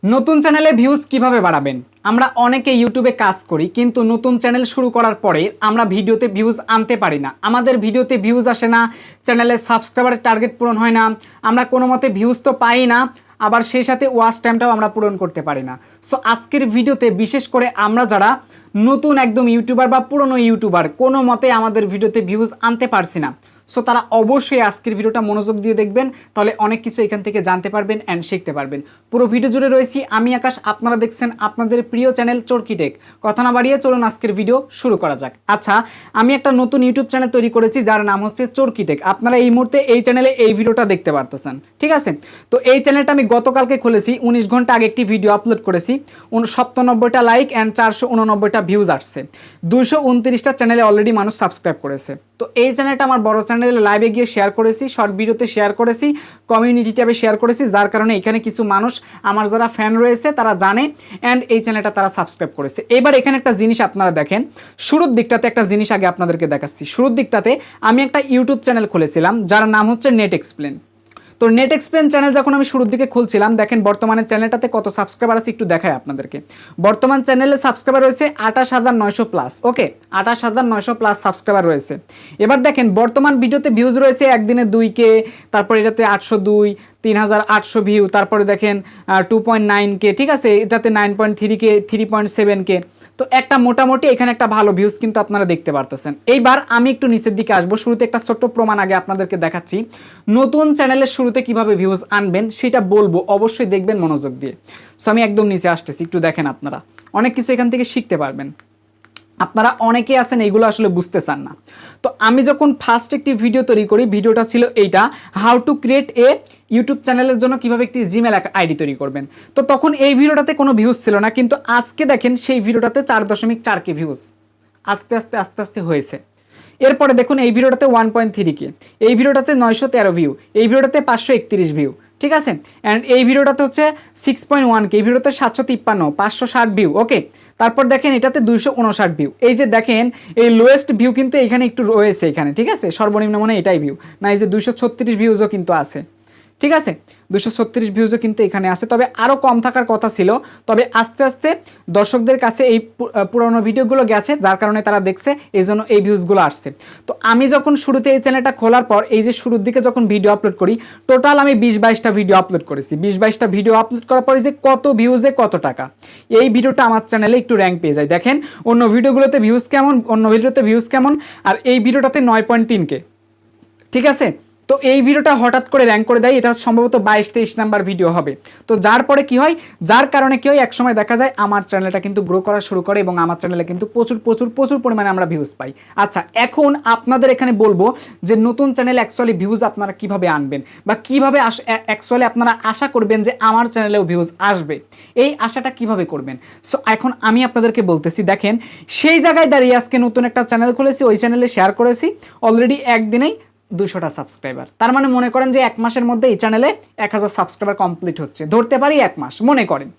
নতুন চ্যানেলে ভিউজ কিভাবে বাড়াবেন? আমরা অনেকে ইউটিউবে কাজ করি, কিন্তু নতুন চ্যানেল শুরু করার পরে আমরা ভিডিওতে ভিউজ আনতে পারি না। আমাদের ভিডিওতে ভিউজ আসে না, চ্যানেলে সাবস্ক্রাইবারের টার্গেট পূরণ হয় না, আমরা কোনো মতে ভিউজ তো পাই না, আবার সেই সাথে ওয়াচ টাইমটাও আমরা পূরণ করতে পারি না। সো আজকের ভিডিওতে বিশেষ করে আমরা যারা নতুন একদম ইউটিউবার বা পুরনো ইউটিউবার, কোনো মতে আমাদের ভিডিওতে ভিউজ আনতে পারছি না, সো তারা অবশ্যই আজকের ভিডিওটা মনোযোগ দিয়ে দেখবেন, তাহলে অনেক কিছু এখান থেকে জানতে পারবেন অ্যান্ড শিখতে পারবেন। পুরো ভিডিও জুড়ে রয়েছি আমি আকাশ, আপনারা দেখছেন আপনাদের প্রিয় চ্যানেল চরকি টেক। কথা না বাড়িয়ে চলুন আজকের ভিডিও শুরু করা যাক। আচ্ছা, আমি একটা নতুন ইউটিউব চ্যানেল তৈরি করেছি যার নাম হচ্ছে চরকি টেক। আপনারা এই মুহূর্তে এই চ্যানেলে এই ভিডিওটা দেখতে পারতেছেন, ঠিক আছে? তো এই চ্যানেলটা আমি গতকালকে খুলেছি, 19 ঘন্টা আগে একটি ভিডিও আপলোড করেছি, 97টা লাইক অ্যান্ড 489টা ভিউজ আসছে, 229টা চ্যানেলে অলরেডি মানুষ সাবস্ক্রাইব করেছে। তো এই চ্যানেলটা আমার বড় চ্যানেলে লাইভে গিয়ে শেয়ার করেছি, শর্ট ভিডিওতে শেয়ার করেছি, কমিউনিটি ট্যাবে শেয়ার করেছি, যার কারণে এখানে কিছু মানুষ আমার যারা ফ্যান রয়েছে তারা জানে অ্যান্ড এই চ্যানেলটা তারা সাবস্ক্রাইব করেছে। এবার এখানে একটা জিনিস আপনারা দেখেন, শুরুর দিকটাতে একটা জিনিস আগে আপনাদেরকে দেখাচ্ছি। শুরুর দিকটাতে আমি একটা ইউটিউব চ্যানেল খুলেছিলাম যার নাম হচ্ছে নেট এক্সপ্লেন। তো নেট এক্সপ্লেন চ্যানেল যখন আমি শুরুর দিকে খুলছিলাম, দেখেন বর্তমানে চ্যানেলটাতে কত সাবস্ক্রাইবার আছে একটু দেখায় আপনাদেরকে। বর্তমান চ্যানেলে সাবস্ক্রাইবার রয়েছে 28,900 প্লাস। ওকে, 28,900 প্লাস সাবস্ক্রাইবার রয়েছে। এবার দেখেন বর্তমান ভিডিওতে ভিউজ রয়েছে একদিনে 2K, তারপর এটাতে 802, 3,800 ভিউ, তারপরে দেখেন 2.9K, ঠিক আছে, এটাতে 9.3K, 3.7K। তো একটা মোটামুটি এখানে একটা ভালো ভিউজ কিন্তু আপনারা দেখতে পারতেছেন। এইবার আমি একটু নিচের দিকে আসবো, শুরুতে একটা ছোট্ট প্রমাণ আগে আপনাদেরকে দেখাচ্ছি। নতুন চ্যানেলের শুরুতে কিভাবে ভিউজ আনবেন সেটা বলবো, অবশ্যই দেখবেন মনোযোগ দিয়ে। সো আমি একদম নিচে আসতেছি, একটু দেখেন, আপনারা অনেক কিছু এখান থেকে শিখতে পারবেন। আপনারা অনেকে আছেন এইগুলো আসলে বুঝতে চান না। তো আমি যখন ফার্স্ট একটি ভিডিও তৈরি করি, ভিডিওটা ছিল এইটা, how to create a YouTube চ্যানেলের জন্য কিভাবে একটি জিমেল আইডি তৈরি করবেন। তো তখন এই ভিডিওটাতে কোনো ভিউজ ছিল না, কিন্তু আজকে দেখেন সেই ভিডিওটাতে 4.4K ভিউজ আস্তে আস্তে আস্তে আস্তে হয়েছে। এরপরে দেখুন এই ভিডিওটাতে 1.3K, এই ভিডিওটাতে 913 ভিউ, এই ভিডিওটাতে 531 ভিউ, ঠিক আছে, অ্যান্ড এই ভিডিওটাতে হচ্ছে 6.1K, এই ভিডিওতে 753, 560 ভিউ। ওকে, তারপর দেখেন এটাতে 259 ভিউ। এই যে দেখেন এই লোয়েস্ট ভিউ কিন্তু এখানে একটু রয়েছে এখানে, ঠিক আছে, সর্বনিম্ন মনে এটাই ভিউ না, এই যে 236 ভিউজও কিন্তু আছে, ঠিক আছে, 236 ভিউজও কিন্তু এখানে আছে, তবে আরও কম থাকার কথা ছিল। তবে আস্তে আস্তে দর্শকদের কাছে এই পুরোনো ভিডিওগুলো গেছে, যার কারণে তারা দেখছে, এই জন্য এই ভিউজগুলো আসছে। তো আমি যখন শুরুতে এই চ্যানেলটা খোলার পর এই যে শুরুর দিকে যখন ভিডিও আপলোড করি, টোটাল আমি 20-22টা ভিডিও আপলোড করেছি। 20-22টা ভিডিও আপলোড করার পরে যে কত ভিউজে কত টাকা, এই ভিডিওটা আমার চ্যানেলে একটু র্যাঙ্ক পেয়ে যায়। দেখেন অন্য ভিডিওগুলোতে ভিউজ কেমন, অন্য ভিডিওতে ভিউজ কেমন, আর এই ভিডিওটাতে 9.3K, ঠিক আছে। তো এই ভিডিওটা হঠাৎ করে র্যাঙ্ক করে দেয়, এটা সম্ভবত 22-23 নাম্বার ভিডিও হবে। তো যার পরে কি হয়, যার কারণে কি হয়, একসময় দেখা যায় আমার চ্যানেলটা কিন্তু গ্রো করা শুরু করে এবং আমার চ্যানেলে কিন্তু প্রচুর প্রচুর প্রচুর পরিমাণে আমরা ভিউজ পাই। আচ্ছা, এখন আপনাদের এখানে বলবো যে নতুন চ্যানেলে অ্যাকচুয়ালি ভিউজ আপনারা কিভাবে আনবেন বা কিভাবে অ্যাকচুয়ালি আপনারা আশা করবেন যে আমার চ্যানেলেও ভিউজ আসবে, এই আশাটা কিভাবে করবেন। সো এখন আমি আপনাদেরকে বলতেছি, দেখেন সেই জায়গায় দাঁড়িয়ে আজকে নতুন একটা চ্যানেল খুলেছি, ওই চ্যানেলে শেয়ার করেছি, অলরেডি একদিনেই 200টা সাবস্ক্রাইবার। তার মানে মনে করেন যে এক মাসের মধ্যে এই চ্যানেলে 1000 সাবস্ক্রাইবার কমপ্লিট হচ্ছে, ধরতে পারি এক মাস মনে করেন,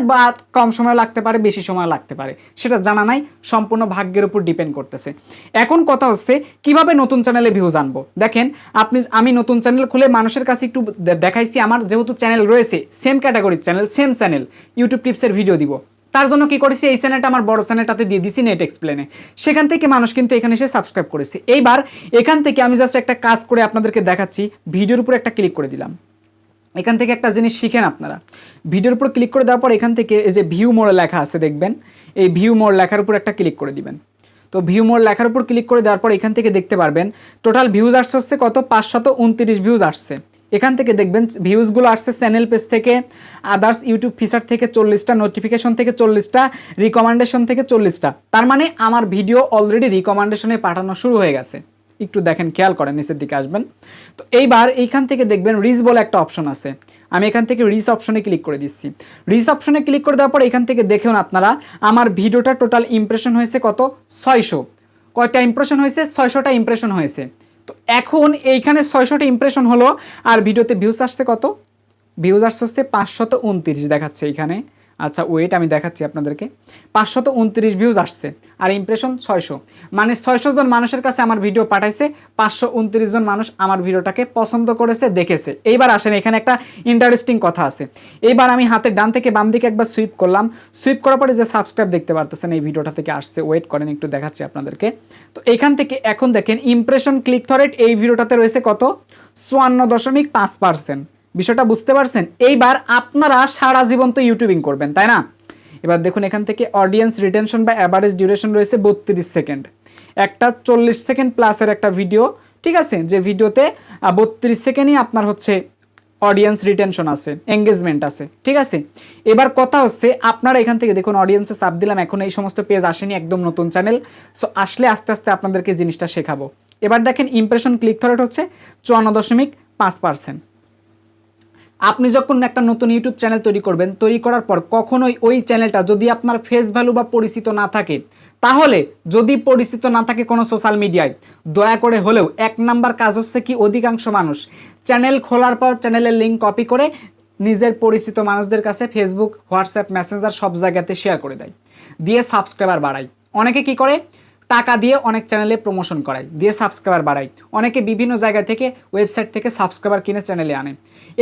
বা কম সময় লাগতে পারে, বেশি সময় লাগতে পারে, সেটা জানা নাই, সম্পূর্ণ ভাগ্যের উপর ডিপেন্ড করতেছে। এখন কথা হচ্ছে কিভাবে নতুন চ্যানেলে ভিউজ আনবো। দেখেন আমি নতুন চ্যানেল খুলে মানুষের কাছে একটু দেখাইছি, আমার যেহেতু চ্যানেল রয়েছে, সেম ক্যাটাগরির চ্যানেল, সেম চ্যানেল, ইউটিউব টিপসের ভিডিও দিব, তার জন্য কি করেছি, এই চ্যানেলটা আমার বড় চ্যানেলটাতে দিয়ে দিছি নেট এক্সপ্লেনে, সেখান থেকে মানুষ কিন্তু এখানে এসে সাবস্ক্রাইব করেছে। এইবার এখান থেকে আমি জাস্ট একটা কাজ করে আপনাদেরকে দেখাচ্ছি, ভিডিওর উপর একটা ক্লিক করে দিলাম। এখান থেকে একটা জিনিস শিখেন আপনারা, ভিডিওর উপর ক্লিক করে দেওয়ার পর এখান থেকে এই যে ভিউ মোর লেখা আছে দেখবেন, এই ভিউ মোর লেখার উপর একটা ক্লিক করে দিবেন। তো ভিউ মোর লেখার উপর ক্লিক করে দেওয়ার পর এখান থেকে দেখতে পারবেন টোটাল ভিউজ আসছে হচ্ছে কত, 529 ভিউজ আসছে। এখান থেকে দেখবেন ভিউজগুলো আসছে চ্যানেল পেজ থেকে, আদার্স ইউটিউব ফিচার থেকে 40টা, নোটিফিকেশন থেকে 40টা, রিকমেন্ডেশন থেকে 40টা। তার মানে আমার ভিডিও অলরেডি রিকমেন্ডেশনে পাঠানো শুরু হয়ে গেছে। একটু দেখেন, খেয়াল করেন, নিচের দিকে আসবেন। তো এইবার এইখান থেকে দেখবেন রিচ বলে একটা অপশন আছে, আমি এখান থেকে রিচ অপশনে ক্লিক করে দিচ্ছি। রিচ অপশনে ক্লিক করে দেওয়ার পর এখান থেকে দেখুন আপনারা আমার ভিডিওটা টোটাল ইমপ্রেশন হয়েছে কত, 600। কয়টা ইমপ্রেশন হয়েছে, 600টা ইমপ্রেশন হয়েছে। তো এখন এইখানে 600টা ইমপ্রেশন হলো, আর ভিডিওতে ভিউজ আসছে কত, ভিউজ আসছে 529 দেখাচ্ছে এইখানে, আচ্ছা ওয়েট আমি দেখাচ্ছি আপনাদেরকে। 529 ভিউজ আসছে আর ইমপ্রেশন 600, মানে 600 জন মানুষের কাছে আমার ভিডিও পাঠাইছে, 529 জন মানুষ আমার ভিডিওটাকে পছন্দ করেছে, দেখেছে। এইবার আসেন, এখানে একটা ইন্টারেস্টিং কথা আছে। এইবার আমি হাতের ডান থেকে বাম দিকে একবার সুইপ করলাম, সুইপ করার পরে যে সাবস্ক্রাইব দেখতে পারতেছেন এই ভিডিওটা থেকে আসছে, ওয়েট করেন একটু দেখাচ্ছি আপনাদেরকে। তো এখান থেকে এখন দেখেন ইমপ্রেশন ক্লিক থ্রু রেট এই ভিডিওটাতে রয়েছে কত, 54.5%। বিষয়টা বুঝতে পারছেন? এইবার আপনারা সারা জীবন তো ইউটিউবিং করবেন, তাই না? এবার দেখুন এখান থেকে অডিয়েন্স রিটেনশন বা অ্যাভারেজ ডিউরেশন রয়েছে 32 সেকেন্ড। একটা 40 সেকেন্ড প্লাসের একটা ভিডিও, ঠিক আছে, যে ভিডিওতে 32 সেকেন্ডই আপনার হচ্ছে অডিয়েন্স রিটেনশন আছে, এঙ্গেজমেন্ট আছে, ঠিক আছে। এবার কথা হচ্ছে আপনারা এখান থেকে দেখুন অডিয়েন্সে চাপ দিলাম, এখন এই সমস্ত পেজ আসেনি, একদম নতুন চ্যানেল। সো আসলে আস্তে আস্তে আপনাদেরকে জিনিসটা শেখাবো। এবার দেখেন ইমপ্রেশন ক্লিক থ্রু রেট হচ্ছে 54.5%। আপনি যখন একটা নতুন ইউটিউব চ্যানেল তৈরি করবেন, তৈরি করার পর কখনোই ওই চ্যানেলটা যদি আপনার ফেস ভ্যালু বা পরিচিত না থাকে, তাহলে যদি পরিচিত না থাকে কোনো সোশ্যাল মিডিয়ায়, দয়া করে হলেও 1 নাম্বার কাজ হচ্ছে কি, অধিকাংশ মানুষ চ্যানেল খোলার পর চ্যানেলের লিঙ্ক কপি করে নিজের পরিচিত মানুষদের কাছে ফেসবুক, হোয়াটসঅ্যাপ, মেসেঞ্জার সব জায়গাতে শেয়ার করে দেয়, দিয়ে সাবস্ক্রাইবার বাড়ায়। অনেকে কি করে, টাকা দিয়ে অনেক চ্যানেলে প্রমোশন করায়, দিয়ে সাবস্ক্রাইবার বাড়ায়। অনেকে বিভিন্ন জায়গা থেকে ওয়েবসাইট থেকে সাবস্ক্রাইবার কিনে চ্যানেলে আনে।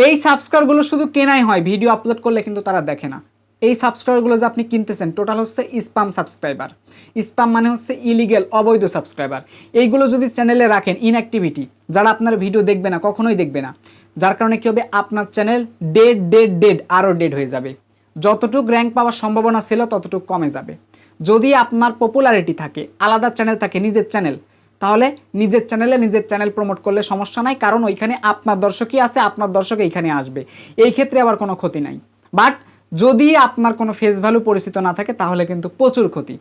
এই সাবস্ক্রাইবারগুলো শুধু কেনাই হয়, ভিডিও আপলোড করলে কিন্তু তারা দেখে না। এই সাবস্ক্রাইবারগুলো যে আপনি কিনতেছেন টোটাল হচ্ছে স্প্যাম সাবস্ক্রাইবার। স্প্যাম মানে হচ্ছে ইলিগেল, অবৈধ সাবস্ক্রাইবার। এইগুলো যদি চ্যানেলে রাখেন, ইনঅ্যাক্টিভিটি, যারা আপনার ভিডিও দেখবে না, কখনোই দেখবে না, যার কারণে কী হবে, আপনার চ্যানেল ডেড আরও ডেড হয়ে যাবে। যতটুকু র্যাঙ্ক পাওয়ার সম্ভাবনা ছিল ততটুকু কমে যাবে। যদি আপনার পপুলারিটি থাকে, আলাদা চ্যানেল থাকে, নিজের চ্যানেল, তাহলে নিজের চ্যানেল প্রমোট করলে সমস্যা নাই, কারণ ওইখানে আপনার দর্শকই আছে, আপনার দর্শক এইখানে আসবে, এই ক্ষেত্রে আবার কোনো ক্ষতি নাই। বাট যদি আপনার কোনো ফেস ভ্যালু পরিচিত না থাকে তাহলে কিন্তু প্রচুর ক্ষতি।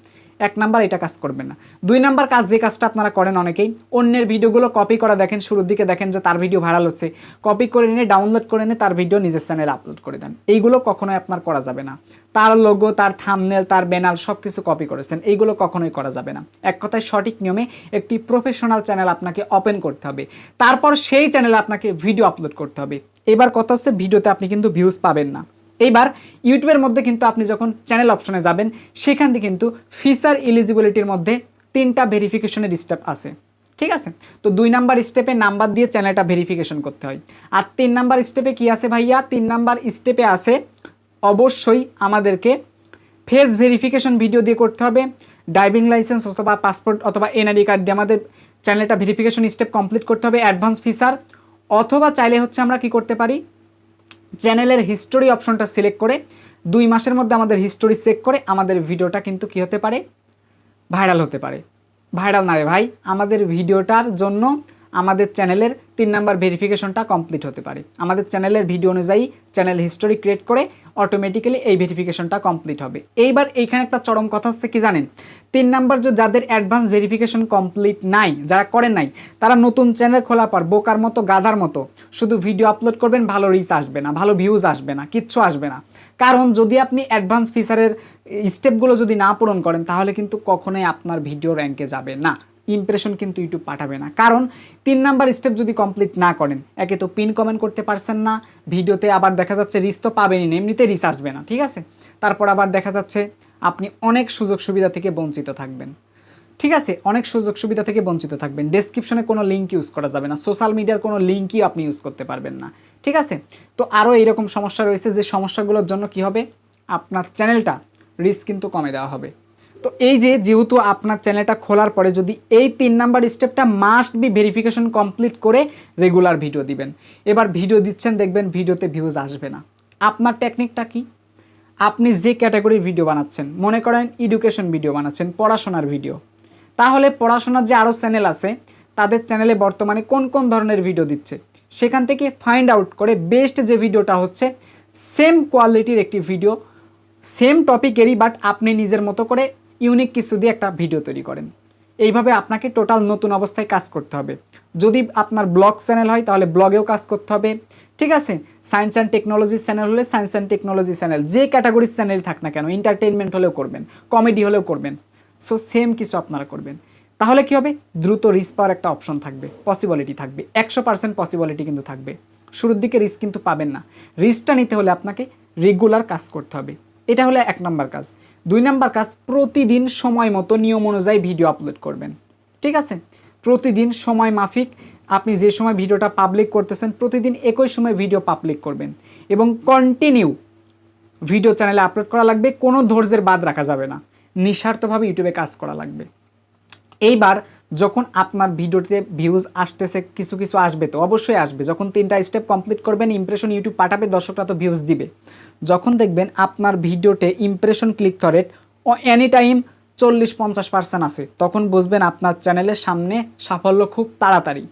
1 নাম্বার এটা কাজ করবেন না। 2 নাম্বার কাজ, যে কাজটা আপনারা করেন অনেকেই, অন্যের ভিডিওগুলো কপি করা দেখেন, শুরুর দিকে দেখেন যে তার ভিডিও ভাইরাল হচ্ছে, কপি করে নিয়ে ডাউনলোড করে নিয়ে তার ভিডিও নিজের চ্যানেলে আপলোড করে দেন। এইগুলো কখনোই আপনার করা যাবে না। তার লোগো, তার থাম্বনেল, তার ব্যানার সব কিছু কপি করেছেন, এইগুলো কখনোই করা যাবে না। এক কথায় সঠিক নিয়মে একটি প্রফেশনাল চ্যানেল আপনাকে ওপেন করতে হবে, তারপর সেই চ্যানেলে আপনাকে ভিডিও আপলোড করতে হবে। এবার কথা হচ্ছে ভিডিওতে আপনি কিন্তু ভিউজ পাবেন না। এইবার ইউটিউবের মধ্যে কিন্তু আপনি যখন চ্যানেল অপশনে যাবেন, সেখান থেকে কিন্তু ফিচার এলিজিবিলিটির মধ্যে 3টা ভেরিফিকেশনের স্টেপ আছে, ঠিক আছে। তো 2 নাম্বার স্টেপে নাম্বার দিয়ে চ্যানেলটা ভেরিফিকেশন করতে হয়। আর 3 নাম্বার স্টেপে কি আছে ভাইয়া, 3 নাম্বার স্টেপে আছে অবশ্যই আমাদেরকে ফেস ভেরিফিকেশন ভিডিও দিয়ে করতে হবে। ড্রাইভিং লাইসেন্স অথবা পাসপোর্ট অথবা এনআইডি কার্ড দিয়ে আমাদের চ্যানেলটা ভেরিফিকেশন স্টেপ কমপ্লিট করতে হবে, অ্যাডভান্স ফিচার। অথবা চাইলে হচ্ছে আমরা কি করতে পারি, চ্যানেলের হিস্টোরি অপশনটা সিলেক্ট করে 2 মাসের মধ্যে আমাদের হিস্টোরি চেক করে আমাদের ভিডিওটা কিন্তু কি হতে পারে, ভাইরাল হতে পারে। ভাইরাল না রে ভাই, আমাদের ভিডিওটার জন্য আমাদের চ্যানেলের 3 নাম্বার ভেরিফিকেশনটা কমপ্লিট হতে পারে। আমাদের চ্যানেলের ভিডিও অনুযায়ী চ্যানেল হিস্টোরি ক্রিয়েট করে অটোমেটিক্যালি এই ভেরিফিকেশনটা কমপ্লিট হবে। এইবার এইখানে একটা চরম কথা হচ্ছে কি জানেন, 3 নাম্বার যে যাদের অ্যাডভান্স ভেরিফিকেশন কমপ্লিট নাই, যারা করেন নাই, তারা নতুন চ্যানেল খোলার পর বোকার মতো, গাধার মতো শুধু ভিডিও আপলোড করবেন, ভালো রিচ আসবে না, ভালো ভিউজ আসবে না, কিচ্ছু আসবে না। কারণ যদি আপনি অ্যাডভান্স ফিচারের স্টেপগুলো যদি না পূরণ করেন, তাহলে কিন্তু কখনোই আপনার ভিডিও র্যাঙ্কে যাবে না, ইমপ্রেশন কিন্তু ইউটিউব পাঠাবে না। কারণ 3 নাম্বার স্টেপ যদি কমপ্লিট না করেন, একে তো পিন কমেন্ট করতে পারছেন না ভিডিওতে, আবার দেখা যাচ্ছে রিচ তো পাবেনই না, এমনিতে রিচ আসবে না, ঠিক আছে। তারপর আবার দেখা যাচ্ছে আপনি অনেক সুযোগ সুবিধা থেকে বঞ্চিত থাকবেন, ঠিক আছে, অনেক সুযোগ সুবিধা থেকে বঞ্চিত থাকবেন। ডেসক্রিপশনে কোনো লিঙ্ক ইউজ করা যাবে না, সোশ্যাল মিডিয়ার কোনো লিঙ্কই আপনি ইউজ করতে পারবেন না, ঠিক আছে। তো আরও এইরকম সমস্যা রয়েছে, যে সমস্যাগুলোর জন্য কি হবে, আপনার চ্যানেলটা রিচ কিন্তু কমে দেওয়া হবে। তো এই যেহেতু আপনার চ্যানেলটা খোলার পরে যদি এই 3 নাম্বার স্টেপটা মাস্ট বি ভেরিফিকেশন কমপ্লিট করে রেগুলার ভিডিও দিবেন। এবার ভিডিও দিচ্ছেন, দেখবেন ভিডিওতে ভিউজ আসবে না। আপনার টেকনিকটা কি, আপনি যে ক্যাটাগরির ভিডিও বানাচ্ছেন, মনে করেন এডুকেশন ভিডিও বানাচ্ছেন, পড়াশোনার ভিডিও, তাহলে পড়াশোনার যে আরও চ্যানেল আছে তাদের চ্যানেলে বর্তমানে কোন কোন ধরনের ভিডিও দিচ্ছে, সেখান থেকে ফাইন্ড আউট করে বেস্ট যে ভিডিওটা হচ্ছে সেম কোয়ালিটির একটি ভিডিও, সেম টপিকেরই, বাট আপনি নিজের মতো করে ইউনিক কিছু দিয়ে একটা ভিডিও তৈরি করেন। এইভাবে আপনাকে টোটাল নতুন অবস্থায় কাজ করতে হবে। যদি আপনার ব্লগ চ্যানেল হয় তাহলে ব্লগেও কাজ করতে হবে, ঠিক আছে। সায়েন্স অ্যান্ড টেকনোলজি চ্যানেল হলে সায়েন্স অ্যান্ড টেকনোলজি চ্যানেল, যে ক্যাটাগরির চ্যানেল থাক না কেন, এন্টারটেইনমেন্ট হলেও করবেন, কমেডি হলেও করবেন। সো সেম কিছু আপনারা করবেন, তাহলে কি হবে, দ্রুত রিচ পাওয়ার একটা অপশন থাকবে, পসিবিলিটি থাকবে, 100% পসিবিলিটি কিন্তু থাকবে। শুরুর দিকে রিস্ক কিন্তু পাবেন না। রিস্কটা নিতে হলে আপনাকে রেগুলার কাজ করতে হবে। এটা হলো 1 নাম্বার কাজ। 2 নাম্বার কাজ, প্রতিদিন সময় মতো নিয়ম অনুযায়ী ভিডিও আপলোড করবেন। ঠিক আছে, প্রতিদিন সময় মাফিক আপনি যে সময় ভিডিওটা পাবলিক করতেছেন প্রতিদিন একই সময় ভিডিও পাবলিক করবেন এবং কন্টিনিউ ভিডিও চ্যানেলে আপলোড করা লাগবে, কোনো ধৈর্যের বাদ রাখা যাবে না, নিঃস্বার্থভাবে ইউটিউবে কাজ করা লাগবে। এইবার যখন আপনার ভিডিওতে ভিউজ আসতেছে, কিছু কিছু আসবে তো অবশ্যই আসবে, যখন 3টা স্টেপ কমপ্লিট করবেন ইমপ্রেশন ইউটিউব পাঠাবে, দর্শকরা তো ভিউজ দিবে। যখন দেখবেন আপনার ভিডিওতে impression click through rate any time 40-50% আছে, তখন বুঝবেন আপনার চ্যানেলের সামনে সাফল্য খুব তাড়াতাড়ি।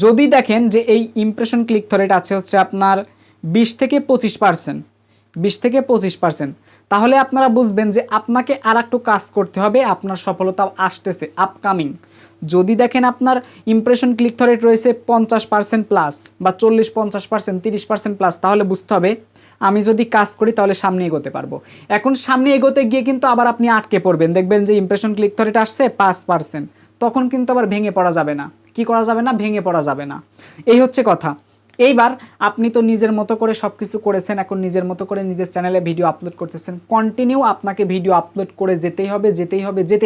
যদি দেখেন যে এই ইমপ্রেশন ক্লিক থ্রু রেট আছে হচ্ছে আপনার 20-25%, তাহলে আপনারা বুঝবেন যে আপনাকে আর একটু কাজ করতে হবে, আপনার সফলতা আসতেছে আপকামিং। যদি দেখেন আপনার ইমপ্রেশন ক্লিক থ্রু রেট রয়েছে 50% প্লাস বা 40-50%, 30% প্লাস, তাহলে বুঝতে হবে আমি যদি কাজ করি তাহলে সামনে এগোতে পারবো। এখন সামনে এগোতে গিয়ে কিন্তু আবার আপনি আটকে পড়বেন, দেখবেন যে ইমপ্রেশন ক্লিক থ্রু রেট আসছে 5%, তখন কিন্তু আবার ভেঙে পড়া যাবে না। কি করা যাবে না? ভেঙে পড়া যাবে না। এই হচ্ছে কথা। এইবার আপনি তো নিজের মতো করে সব কিছু করেছেন, এখন নিজের মতো করে নিজের চ্যানেলে ভিডিও আপলোড করতেছেন, কন্টিনিউ আপনাকে ভিডিও আপলোড করে যেতেই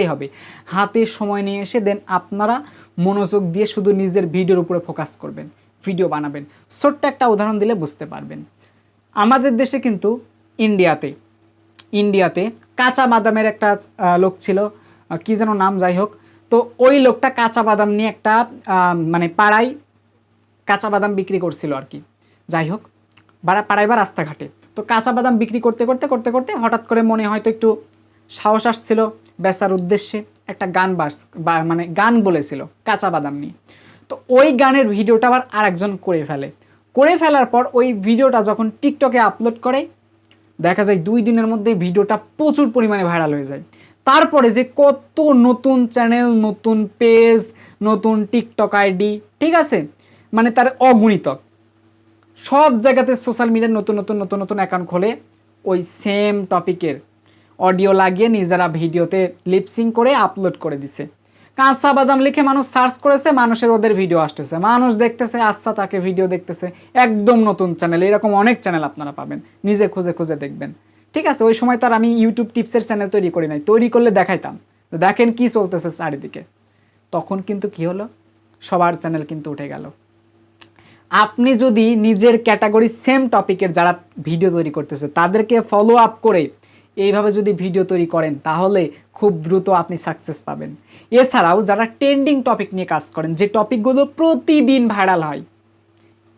হবে। হাতে সময় নিয়ে এসে দেন আপনারা মনোযোগ দিয়ে শুধু নিজের ভিডিওর উপরে ফোকাস করবেন, ভিডিও বানাবেন। ছোট্ট একটা উদাহরণ দিলে বুঝতে পারবেন। আমাদের দেশে কিন্তু ইন্ডিয়াতে কাঁচা বাদামের একটা লোক ছিল, কি যেন নাম, যাই হোক, তো ওই লোকটা কাঁচা বাদাম নিয়ে একটা মানে পাড়ায় কাঁচা বাদাম বিক্রি করছিল আর কি, যাই হোক, পাড়ায় বা রাস্তাঘাটে। তো কাঁচা বাদাম বিক্রি করতে করতে হঠাৎ করে মনে হয়তো একটু সাহস আসছিল বেচার উদ্দেশ্যে, একটা গান মানে গান বলেছিল কাঁচা বাদাম নিয়ে। তো ওই গানের ভিডিওটা আবার আরেকজন করে ফেলার পর ওই ভিডিওটা যখন টিকটকে আপলোড করে, দেখা যায় 2 দিনের মধ্যে ভিডিওটা প্রচুর পরিমাণে ভাইরাল হয়ে যায়। তারপরে যে কত নতুন চ্যানেল, নতুন পেজ, নতুন টিকটক আইডি, ঠিক আছে, মানে তার অগণিতক, সব জায়গাতে সোশ্যাল মিডিয়ার নতুন অ্যাকাউন্ট খোলে, ওই সেম টপিকের অডিও লাগিয়ে নিজেরা ভিডিওতে লিপসিং করে আপলোড করে দিছে। কাঁচা বাদাম লিখে মানুষ সার্চ করেছে, মানুষের ওদের ভিডিও আসতেছে, মানুষ দেখতেছে, আচ্ছা তাকে ভিডিও দেখতেছে, একদম নতুন চ্যানেল। এরকম অনেক চ্যানেল আপনারা পাবেন, নিজে খুঁজে দেখবেন। ঠিক আছে, ওই সময় তো আর আমি ইউটিউব টিপসের চ্যানেল তৈরি করি নাই, তৈরি করলে দেখাইতাম, দেখেন কি চলতেছে চারিদিকে। তখন কিন্তু কি হলো, সবার চ্যানেল কিন্তু উঠে গেল। আপনি যদি নিজের ক্যাটাগরি সেম টপিকের যারা ভিডিও তৈরি করতেছে তাদেরকে ফলো আপ করে এইভাবে যদি ভিডিও তৈরি করেন, তাহলে খুব দ্রুত আপনি সাকসেস পাবেন। এছাড়াও যারা ট্রেন্ডিং টপিক নিয়ে কাজ করেন, যে টপিকগুলো প্রতিদিন ভাইরাল হয়,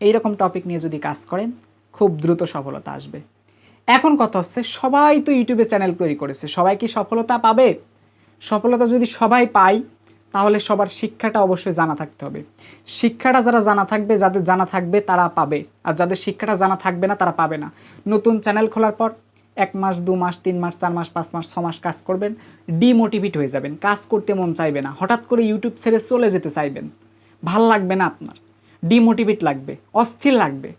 এইরকম টপিক নিয়ে যদি কাজ করেন, খুব দ্রুত সফলতা আসবে। এখন কথা হচ্ছে, সবাই তো ইউটিউবে চ্যানেল তৈরি করেছে, সবাই কি সফলতা পাবে? সফলতা যদি সবাই পায়, তাহলে সবার শিক্ষাটা অবশ্যই জানা থাকতে হবে। শিক্ষাটা যারা জানা থাকবে, যাদের জানা থাকবে তারা পাবে, আর যাদের শিক্ষাটা জানা থাকবে না তারা পাবে না। নতুন চ্যানেল খোলার পর 1 মাস, 2 মাস, 3 মাস, 4 মাস, 5 মাস, 6 মাস কাজ করবেন, ডিমোটিভেট হয়ে যাবেন, কাজ করতে মন চাইবে না, হঠাৎ করে ইউটিউব ছেড়ে চলে যেতে চাইবেন, ভাল লাগবে না আপনার, ডিমোটিভেট লাগবে, অস্থির লাগবে।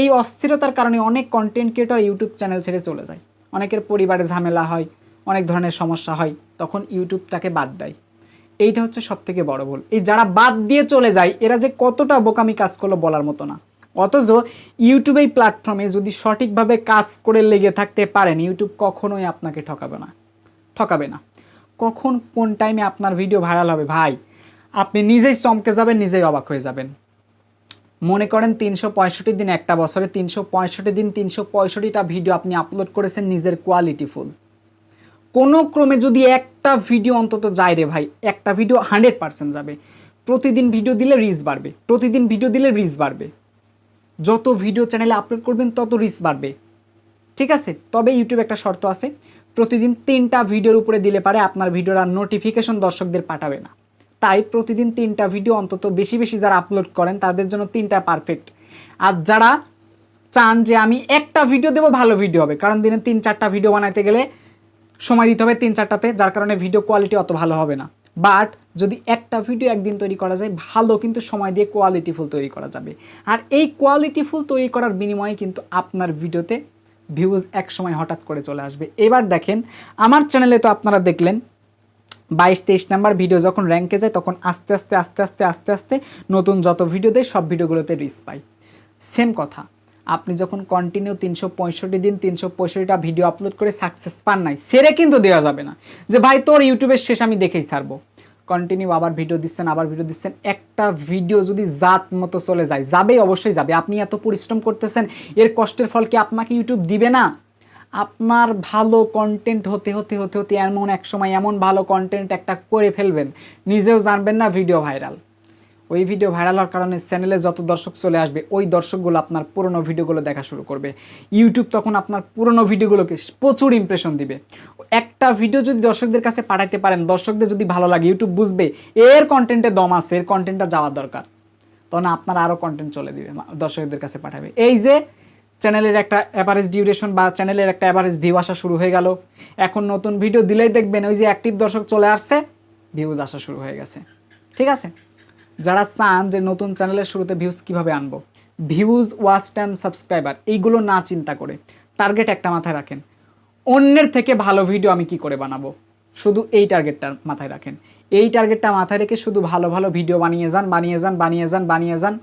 এই অস্থিরতার কারণে অনেক কন্টেন্ট ক্রিয়েটর ইউটিউব চ্যানেল ছেড়ে চলে যায়। অনেকের পরিবারে ঝামেলা হয়, অনেক ধরনের সমস্যা হয়, তখন ইউটিউবটাকে বাদ দেয়। এইটা হচ্ছে সবথেকে বড় ভুল। এই যারা বাদ দিয়ে চলে যায়, এরা যে কতটা বোকামি কাজ করলো বলার মতো না। অথচ ইউটিউব এই প্ল্যাটফর্মে যদি সঠিকভাবে কাজ করে লেগে থাকতে পারেন, ইউটিউব কখনোই আপনাকে ঠকাবে না। কখন কোন টাইমে আপনার ভিডিও ভাইরাল হবে ভাই, আপনি নিজেই চমকে যাবেন, নিজেই অবাক হয়ে যাবেন। মনে করেন 365 দিন, একটা বছরে 365 দিন 365টা ভিডিও আপনি আপলোড করেছেন নিজের কোয়ালিটিফুল। কোনো ক্রমে যদি একটা ভিডিও অন্তত যায় রে ভাই, একটা ভিডিও 100% যাবে। প্রতিদিন ভিডিও দিলে রিচ বাড়বে, যত ভিডিও চ্যানেলে আপলোড করবেন তত রিচ বাড়বে। ঠিক আছে, তবে ইউটিউব একটা শর্ত আছে, প্রতিদিন 3টা ভিডিওর উপরে দিলে পারে আপনার ভিডিওর আর নোটিফিকেশন দর্শকদের পাঠাবে না। তাই প্রতিদিন 3টা ভিডিও অন্তত বেশি যারা আপলোড করেন তাদের জন্য 3টা পারফেক্ট। আর যারা চান যে আমি একটা ভিডিও দেবো, ভালো ভিডিও হবে, কারণ দিনে 3-4টা ভিডিও বানাইতে গেলে সময় দিতে হবে 3-4টাতে, যার কারণে ভিডিও কোয়ালিটি অত ভালো হবে না। বাট যদি একটা ভিডিও একদিন তৈরি করা যায়, ভালো কিন্তু সময় দিয়ে কোয়ালিটিফুল তৈরি করা যাবে। আর এই কোয়ালিটিফুল তৈরি করার বিনিময়ে কিন্তু আপনার ভিডিওতে ভিউজ এক সময় হঠাৎ করে চলে আসবে। এবার দেখেন, আমার চ্যানেলে তো আপনারা দেখলেন 22-23 নাম্বার ভিডিও যখন র্যাঙ্কে যায়, তখন আস্তে আস্তে নতুন যত ভিডিও দেয় সব ভিডিওগুলোতে রিচ পাই। সেম কথা, আপনি যখন কন্টিনিউ 365 দিন 365টা ভিডিও আপলোড করে সাকসেস পান নাই, সেরে কিন্তু দেওয়া যাবে না যে ভাই তোর ইউটিউবের শেষ আমি দেখেই ছাড়বো। কন্টিনিউ আবার ভিডিও দিচ্ছেন, আবার ভিডিও দিচ্ছেন, একটা ভিডিও যদি জাত মতো চলে যায়, যাবেই, অবশ্যই যাবে। আপনি এত পরিশ্রম করতেছেন, এর কষ্টের ফল কি আপনাকে ইউটিউব দিবে না? আপনার ভালো কন্টেন্ট হতে হতে হতে হতে এমন এক সময় এমন ভালো কন্টেন্ট একটা করে ফেলবেন, নিজেও জানবেন না, ভিডিও ভাইরাল। ওই ভিডিও ভাইরাল হওয়ার কারণে চ্যানেলে যত দর্শক চলে আসবে, ওই দর্শকগুলো আপনার পুরনো ভিডিওগুলো দেখা শুরু করবে। ইউটিউব তখন আপনার পুরনো ভিডিওগুলোকে প্রচুর ইমপ্রেশন দিবে। একটা ভিডিও যদি দর্শকদের কাছে পাঠাইতে পারেন, দর্শকদের যদি ভালো লাগে, ইউটিউব বুঝবে এর কন্টেন্টে দম আছে, এর কন্টেন্টটা যাওয়ার দরকার, তখন আপনার আরও কন্টেন্ট চলে দিবে, দর্শকদের কাছে পাঠাবে। এই যে চ্যানেলের একটা অ্যাভারেজ ডিউরেশন বা চ্যানেলের একটা অ্যাভারেজ ভিউ আসা শুরু হয়ে গেল। এখন নতুন ভিডিও দিলেই দেখবেন ওই যে অ্যাক্টিভ দর্শক চলে আসছে, ভিউজ আসা শুরু হয়ে গেছে। ঠিক আছে, যারা চান যে নতুন চ্যানেলের শুরুতে ভিউজ কীভাবে আনবো, ভিউজ, ওয়াচ টাইম, সাবস্ক্রাইবার, এইগুলো না চিন্তা করে টার্গেট একটা মাথায় রাখেন, অন্যের থেকে ভালো ভিডিও আমি কি করে বানাবো, শুধু এই টার্গেটটা মাথায় রাখেন। এই টার্গেটটা মাথায় রেখে শুধু ভালো ভালো ভিডিও বানিয়ে যান, বানিয়ে যান, বানিয়ে যান, বানিয়ে যান,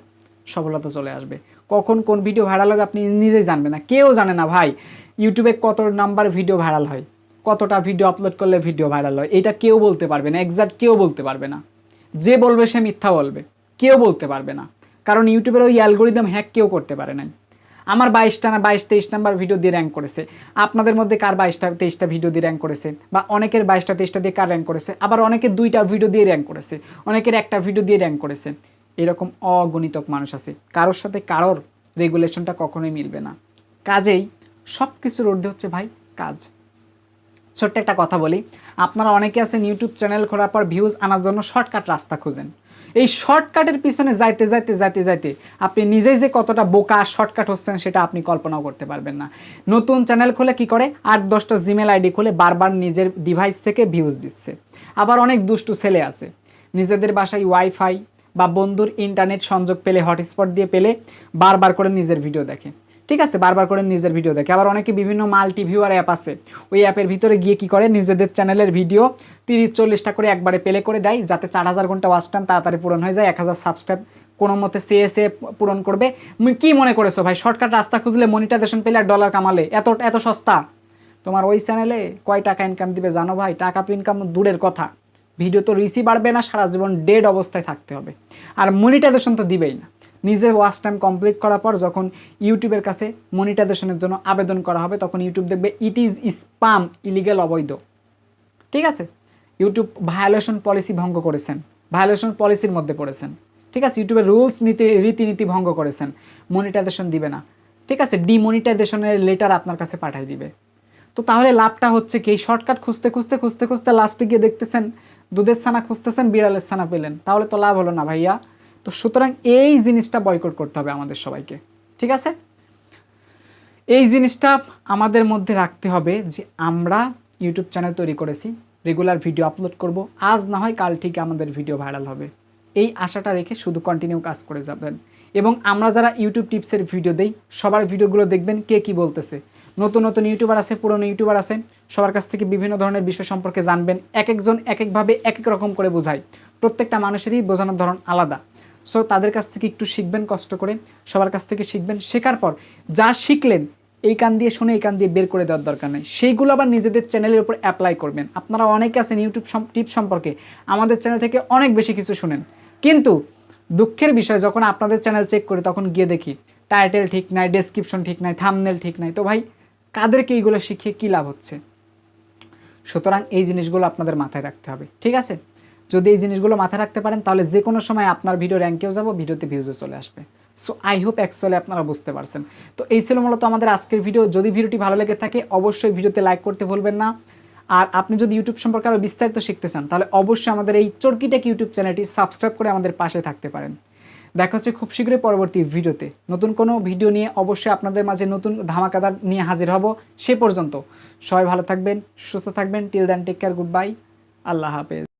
সফলতা চলে আসবে। কখন কোন ভিডিও ভাইরাল হবে আপনি নিজেই জানবেন না, কেউ জানে না ভাই। ইউটিউবে কত নাম্বার ভিডিও ভাইরাল হয়, কতটা ভিডিও আপলোড করলে ভিডিও ভাইরাল হয়, এটা কেউ বলতে পারবে না, এক্সাক্ট কেউ বলতে পারবে না। যে বলবে সে মিথ্যা বলবে, কেউ বলতে পারবে না, কারণ ইউটিউবের ওই অ্যালগোরিদম হ্যাক কেউ করতে পারে নাই। আমার 22 নাম্বার ভিডিও দিয়ে র্যাঙ্ক করেছে, আপনাদের মধ্যে কার 22-23টা ভিডিও দিয়ে র্যাঙ্ক করেছে, বা অনেকের 22-23টা দিয়ে কার র্যাঙ্ক করেছে, আবার অনেকের 2টা ভিডিও দিয়ে র্যাঙ্ক করেছে, অনেকের একটা ভিডিও দিয়ে র্যাঙ্ক করেছে। এরকম অগণিতক মানুষ আছে, কারোর সাথে কারোর রেগুলেশনটা কখনোই মিলবে না। কাজেই সব কিছুর ঊর্ধ্বে হচ্ছে ভাই কাজ। ছোট্ট একটা কথা বলি, আপনারা অনেকে আছেন ইউটিউব চ্যানেল খোলার পর ভিউজ আনার জন্য শর্টকাট রাস্তা খুঁজেন। এই শর্টকাটের পিছনে যাইতে যাইতে যাইতে যাইতে আপনি নিজেই যে কতটা বোকা শর্টকাট হচ্ছেন সেটা আপনি কল্পনাও করতে পারবেন না। নতুন চ্যানেল খুলে কি করে, 8-10টা জিমেল আইডি খুলে বারবার নিজের ডিভাইস থেকে ভিউজ দিচ্ছে। আবার অনেক দুষ্টু ছেলে আছে, নিজেদের বাসায় ওয়াইফাই বা বন্ধুর ইন্টারনেট সংযোগ পেলে, হটস্পট দিয়ে পেলে বারবার করে নিজের ভিডিও দেখে। ঠিক আছে, বারবার করে নিজের ভিডিও দেখে। আবার অনেকে বিভিন্ন মাল্টি ভিউয়ার অ্যাপ আছে, ওই অ্যাপের ভিতরে গিয়ে কি করে, নিজেদের চ্যানেলের ভিডিও 30-40টা করে একবারে প্লে করে দেয়, যাতে 4000 ঘন্টা ওয়াচ টাইম তাড়াতাড়ি পূরণ হয়ে যায়, 1000 সাবস্ক্রাইব কোনো মতে সে পূরণ করবে। কি মনে করেছো ভাই, শর্টকাট রাস্তা খুঁজলে মনিটাইজেশন পেলে আর ডলার কামালে এত সস্তা? তোমার ওই চ্যানেলে কয় টাকা ইনকাম দিবে জানো ভাই? টাকা তো ইনকাম দূরের কথা, ভিডিও তো রিচই বাড়বে না, সারা জীবন ডেড অবস্থায় থাকতে হবে। আর মনিটাইজেশন তো দিবেই না। নিজে ওয়াচ টাইম কমপ্লিট করার পর যখন ইউটিউবের কাছে মনিটাইজেশনের জন্য আবেদন করা হবে, তখন ইউটিউব দেখবে ইট ইজ স্পাম, ইলিগাল, অবৈধ। ঠিক আছে, ইউটিউব ভায়োলেশন পলিসি ভঙ্গ করেছেন, ভায়োলেশন পলিসির মধ্যে পড়েছেন। ঠিক আছে, ইউটিউবের রুলস রীতিনীতি ভঙ্গ করেছেন, মনিটাইজেশন দিবে না। ঠিক আছে, ডিমনিটাইজেশনের লেটার আপনার কাছে পাঠিয়ে দিবে। তো তাহলে লাভটা হচ্ছে কি, শর্টকাট খুঁজতে খুঁজতে খুঁজতে খুঁজতে লাস্টে গিয়ে দেখতেছেন দুধের ছানা খুঁজতেছেন, বিড়ালের ছানা পেলেন, তাহলে তো লাভ হলো না ভাইয়া। তো সুতরাং এই জিনিসটা বয়কট করতে হবে আমাদের সবাইকে। ঠিক আছে, এই জিনিসটা আমাদের মধ্যে রাখতে হবে যে আমরা ইউটিউব চ্যানেল তৈরি করেছি, রেগুলার ভিডিও আপলোড করব, আজ না হয় কাল ঠিক আমাদের ভিডিও ভাইরাল হবে, এই আশাটা রেখে শুধু কন্টিনিউ কাজ করে যাবেন। এবং আমরা যারা ইউটিউব টিপসের ভিডিও দেই, সবার ভিডিওগুলো দেখবেন কে কী বলতেছে। নতুন নতুন ইউটিউবার আছে, পুরনো ইউটিউবার আছে, সবার কাছ থেকে বিভিন্ন ধরনের বিষয় সম্পর্কে জানবেন। এক একজন এক একভাবে এক এক রকম করে বোঝায়, প্রত্যেকটা মানুষেরই বোঝানোর ধরন আলাদা। সো তাদের কাছ থেকে একটু শিখবেন, কষ্ট করে সবার কাছ থেকে শিখবেন। শেখার পর যা শিখলেন এই কান দিয়ে শুনে এই কান দিয়ে বের করে দেওয়ার দরকার নেই, সেইগুলো আবার নিজেদের চ্যানেলের উপর অ্যাপ্লাই করবেন। আপনারা অনেকে আছেন ইউটিউব টিপস সম্পর্কে আমাদের চ্যানেল থেকে অনেক বেশি কিছু শুনেন, কিন্তু দুঃখের বিষয় যখন আপনাদের চ্যানেল চেক করি তখন গিয়ে দেখি টাইটেল ঠিক নাই, ডেসক্রিপশন ঠিক নাই, থাম্বনেল ঠিক নাই। তো ভাই কাদেরকে এইগুলো শিখিয়ে কী লাভ হচ্ছে? সুতরাং এই জিনিসগুলো আপনাদের মাথায় রাখতে হবে। ঠিক আছে, যদি এই জিনিসগুলো মাথায় রাখতে পারেন তাহলে যে কোনো সময় আপনার ভিডিও র্যাঙ্কেও যাব, ভিডিওতে ভিউজও চলে আসবে। সো আই হোপ অ্যাকচুয়ালি আপনারা বুঝতে পারছেন। তো এই ছিল মূলত আমাদের আজকের ভিডিও। যদি ভিডিওটি ভালো লেগে থাকে অবশ্যই ভিডিওতে লাইক করতে ভুলবেন না। আর আপনি যদি ইউটিউব সম্পর্কে আরও বিস্তারিত শিখতে চান তাহলে অবশ্যই আমাদের এই চরকিটেক ইউটিউব চ্যানেলটি সাবস্ক্রাইব করে আমাদের পাশে থাকতে পারেন। দেখা হচ্ছে খুব শীঘ্রই পরবর্তী ভিডিওতে নতুন কোনো ভিডিও নিয়ে। অবশ্যই আপনাদের মাঝে নতুন ধামাকাদার নিয়ে হাজির হব। সে পর্যন্ত সবাই ভালো থাকবেন, সুস্থ থাকবেন। Till then take care, goodbye, আল্লাহ হাফেজ।